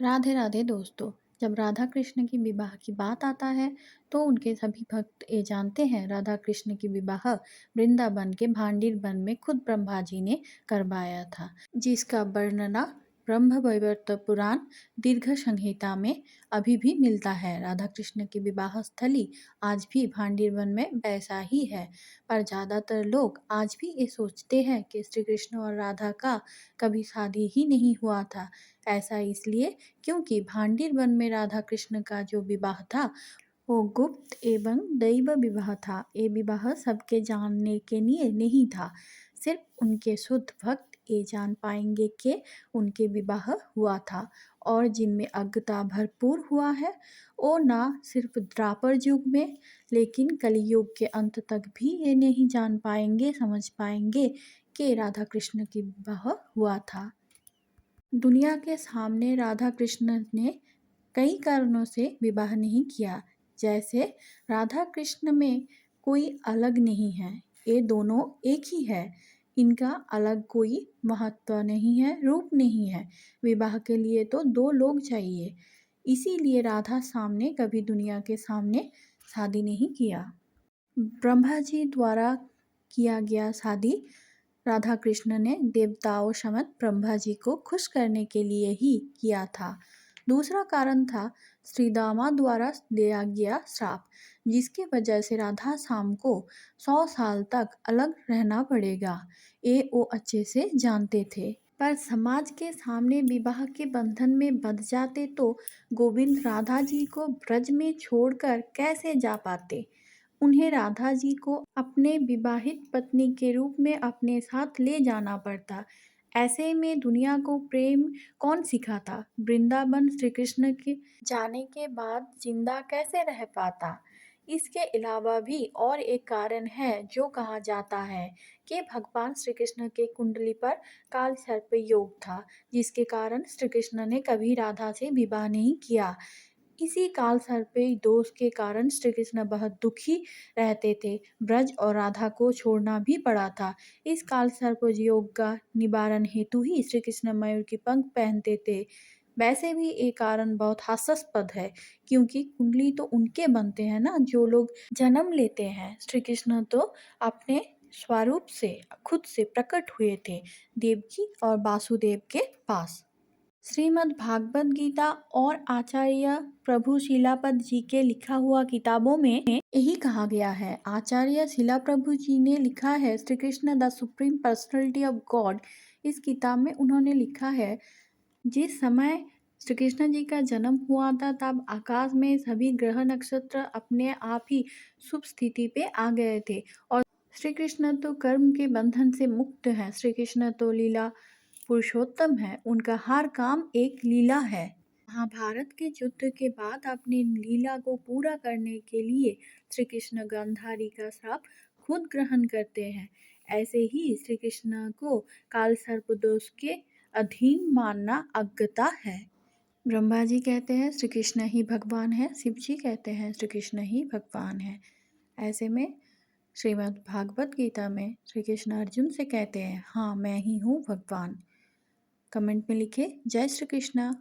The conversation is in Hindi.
राधे राधे दोस्तों। जब राधा कृष्ण की विवाह की बात आता है तो उनके सभी भक्त ये जानते हैं राधा कृष्ण की विवाह वृंदावन के भांडीर वन में खुद ब्रह्मा जी ने करवाया था, जिसका वर्णना ब्रह्म वैवर्त पुराण दीर्घ संहिता में अभी भी मिलता है। राधा कृष्ण की विवाह स्थली आज भी भांडीर वन में वैसा ही है, पर ज़्यादातर लोग आज भी ये सोचते हैं कि श्री कृष्ण और राधा का कभी शादी ही नहीं हुआ था। ऐसा इसलिए क्योंकि भांडीर वन में राधा कृष्ण का जो विवाह था वो गुप्त एवं दैव विवाह था। ये विवाह सबके जानने के लिए नहीं था, सिर्फ उनके शुद्ध भक्त ये जान पाएंगे कि उनके विवाह हुआ था। और जिनमें अज्ञता भरपूर हुआ है वो ना सिर्फ द्वापर युग में लेकिन कलयुग के अंत तक भी ये नहीं जान पाएंगे, समझ पाएंगे कि राधा कृष्ण की विवाह हुआ था। दुनिया के सामने राधा कृष्ण ने कई कारणों से विवाह नहीं किया। जैसे राधा कृष्ण में कोई अलग नहीं है, ये दोनों एक ही है। इनका अलग कोई महत्व नहीं है, रूप नहीं है। विवाह के लिए तो दो लोग चाहिए, इसीलिए राधा सामने कभी दुनिया के सामने शादी नहीं किया। ब्रह्मा जी द्वारा किया गया शादी राधा कृष्ण ने देवताओं समेत ब्रह्मा जी को खुश करने के लिए ही किया था। दूसरा कारण था श्रीदामा द्वारा दिया गया श्राप, जिसकी वजह से राधा श्याम को 100 साल तक अलग रहना पड़ेगा। ये वो अच्छे से जानते थे, पर समाज के सामने विवाह के बंधन में बंध जाते तो गोविंद राधा जी को ब्रज में छोड़कर कैसे जा पाते। उन्हें राधा जी को अपने विवाहित पत्नी के रूप में अपने साथ ले जाना पड़ता। ऐसे में दुनिया को प्रेम कौन सिखाता। वृंदावन श्री कृष्ण के जाने के बाद जिंदा कैसे रह पाता। इसके अलावा भी और एक कारण है जो कहा जाता है कि भगवान श्री कृष्ण के कुंडली पर काल सर्प योग था, जिसके कारण श्री कृष्ण ने कभी राधा से विवाह नहीं किया। इसी काल सर्पे दोष के कारण श्री कृष्ण बहुत दुखी रहते थे। ब्रज और राधा को छोड़ना भी पड़ा था। इस काल सर्प योग का निवारण हेतु ही श्री कृष्ण मयूर की पंख पहनते थे। वैसे भी ये कारण बहुत हास्यास्पद है, क्योंकि कुंडली तो उनके बनते हैं ना जो लोग जन्म लेते हैं। श्री कृष्ण तो अपने स्वरूप से खुद से प्रकट हुए थे देवकी और वासुदेव के पास। श्रीमद् भागवत गीता और आचार्य प्रभु शिलापद जी के लिखा हुआ किताबों में यही कहा गया है। आचार्य शिला प्रभु जी ने लिखा है Shri Krishna the supreme personality of God. इस किताब में उन्होंने लिखा है, जिस समय श्री कृष्ण जी का जन्म हुआ था तब आकाश में सभी ग्रह नक्षत्र अपने आप ही शुभ स्थिति पे आ गए थे। और श्री कृष्ण तो कर्म के बंधन से मुक्त हैं। श्री कृष्ण तो लीला पुरुषोत्तम है, उनका हर काम एक लीला है। महाभारत के युद्ध के बाद अपनी लीला को पूरा करने के लिए श्री कृष्ण गांधारी का श्राप खुद ग्रहण करते हैं। ऐसे ही श्री कृष्ण को काल सर्प दोष के अधीन मानना अज्ञता है। ब्रह्मा जी कहते हैं श्री कृष्ण ही भगवान है, शिव जी कहते हैं श्री कृष्ण ही भगवान है। ऐसे में श्रीमद् भागवत गीता में श्री कृष्ण अर्जुन से कहते हैं, हाँ मैं ही हूँ भगवान। कमेंट में लिखे जय श्री कृष्णा।